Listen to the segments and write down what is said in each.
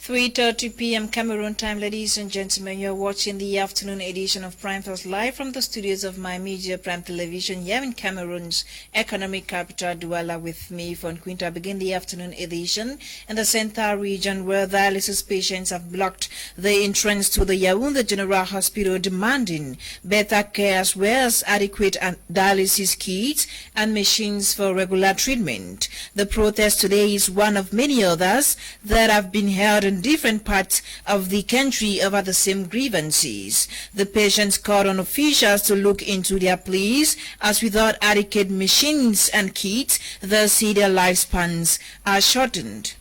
3:30 p.m. Cameroon time, ladies and gentlemen. You're watching the afternoon edition of Prime First live from the studios of My Media Prime Television here in Cameroon's economic capital, Douala, with me, Von Quinta. Begin the afternoon edition in the Center region, where dialysis patients have blocked the entrance to the Yaoundé General Hospital, demanding better care as well as adequate dialysis kits and machines for regular treatment. The protest today is one of many others that have been held in different parts of the country over the same grievances. The patients called on officials to look into their pleas, as without adequate machines and kits, they see their lifespans are shortened.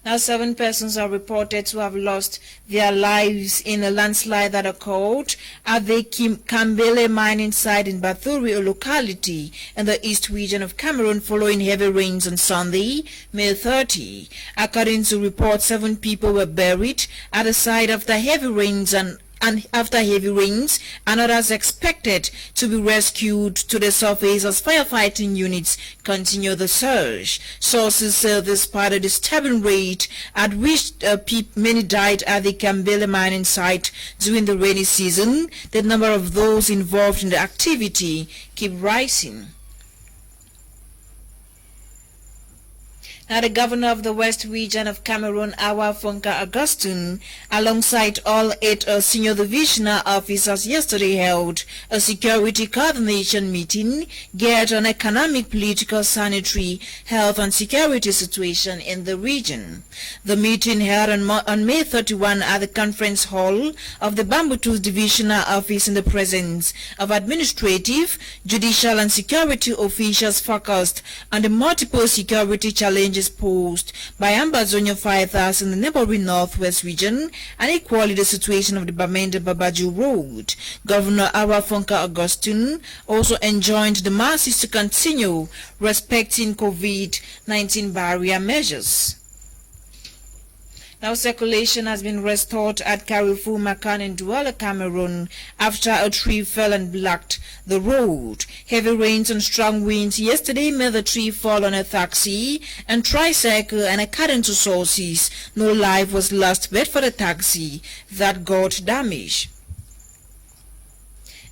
Now, 7 persons are reported to have lost their lives in a landslide that occurred at the Kambele mining site in Bathuri, a locality in the east region of Cameroon, following heavy rains on Sunday, May 30. According to reports, 7 people were buried at the site after heavy rains and others expected to be rescued to the surface as firefighting units continue the search. Sources say despite a disturbing rate at which many died at the Kambele mining site during the rainy season, the number of those involved in the activity keep rising. Now, the governor of the West region of Cameroon, Awa Fonka Augustine, alongside all 8 senior divisional officers, yesterday held a security coordination meeting geared on economic, political, sanitary, health and security situation in the region. The meeting held on May 31 at the conference hall of the Bambutus divisional office in the presence of administrative, judicial and security officials, focused on the multiple security challenges posed by Ambazonia fighters in the neighboring northwest region, and equally the situation of the Bamenda Babaju Road. Governor Awa Fonka Augustine also enjoined the masses to continue respecting COVID-19 barrier measures. Now, circulation has been restored at Carrefour Makan in Douala, Cameroon, after a tree fell and blocked the road. Heavy rains and strong winds yesterday made the tree fall on a taxi and tricycle, and according to sources, no life was lost but for the taxi that got damaged.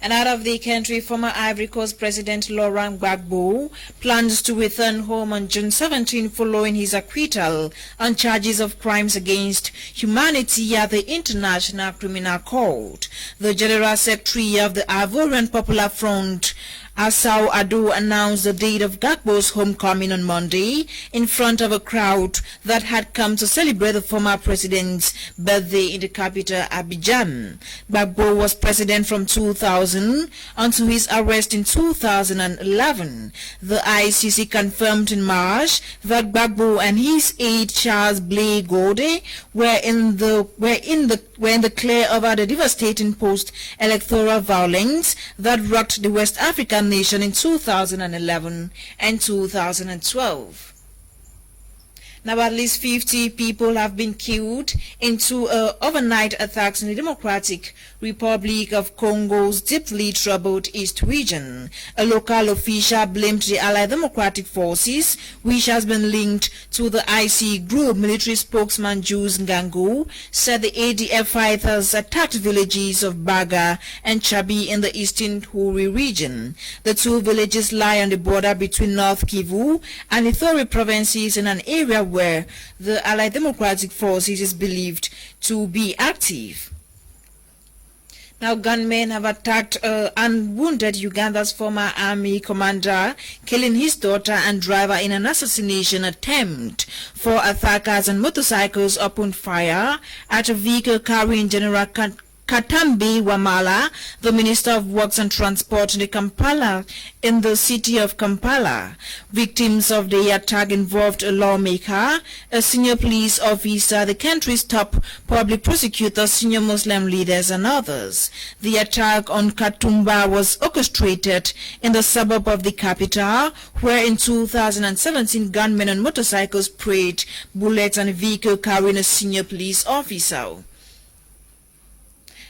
And out of the country, former Ivory Coast President Laurent Gbagbo plans to return home on June 17 following his acquittal on charges of crimes against humanity at the International Criminal Court. The General Secretary of the Ivorian Popular Front, Assau Ado, announced the date of Gbagbo's homecoming on Monday in front of a crowd that had come to celebrate the former president's birthday in the capital, Abidjan. Gbagbo was president from 2000 until his arrest in 2011. The ICC confirmed in March that Gbagbo and his aide Charles Blé Gode were in the clear over the devastating post-electoral violence that rocked the West African nation in 2011 and 2012. Now, at least 50 people have been killed in 2 overnight attacks in the Democratic Republic of Congo's deeply troubled East region. A local official blamed the Allied Democratic Forces, which has been linked to the IC group. Military spokesman Jules Ngango said the ADF fighters attacked villages of Baga and Chabi in the eastern Huri region. The 2 villages lie on the border between North Kivu and Ituri provinces, in an area where the Allied Democratic Forces is believed to be active. Now, gunmen have attacked and wounded Uganda's former army commander, killing his daughter and driver in an assassination attempt. 4 attackers on motorcycles opened fire at a vehicle carrying General Katambi Wamala, the Minister of Works and Transport in the city of Kampala. Victims of the attack involved a lawmaker, a senior police officer, the country's top public prosecutor, senior Muslim leaders, and others. The attack on Katumba was orchestrated in the suburb of the capital, where in 2017 gunmen on motorcycles sprayed bullets on a vehicle carrying a senior police officer.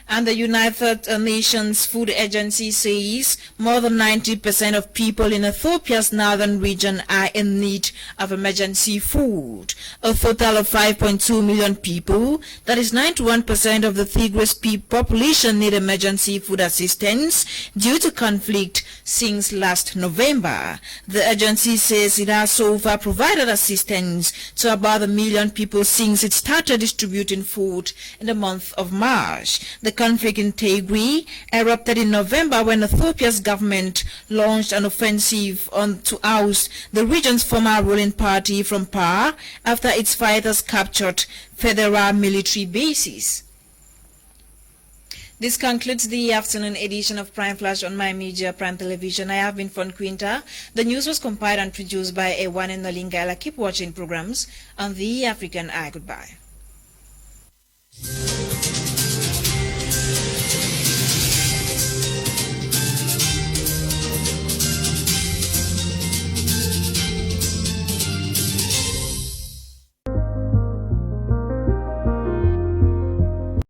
And the United Nations Food Agency says more than 90% of people in Ethiopia's northern region are in need of emergency food. A total of 5.2 million people, that is 91% of the Tigris population, need emergency food assistance due to conflict since last November. The agency says it has so far provided assistance to about 1 million people since it started distributing food in the month of March. The conflict in Tigray erupted in November when Ethiopia's government launched an offensive to oust the region's former ruling party from power after its fighters captured federal military bases. This concludes the afternoon edition of Prime Flash on My Media Prime Television. I have been Fon Quinta. The news was compiled and produced by Ewan and Nolingala. Keep watching programs on the African Eye. Goodbye.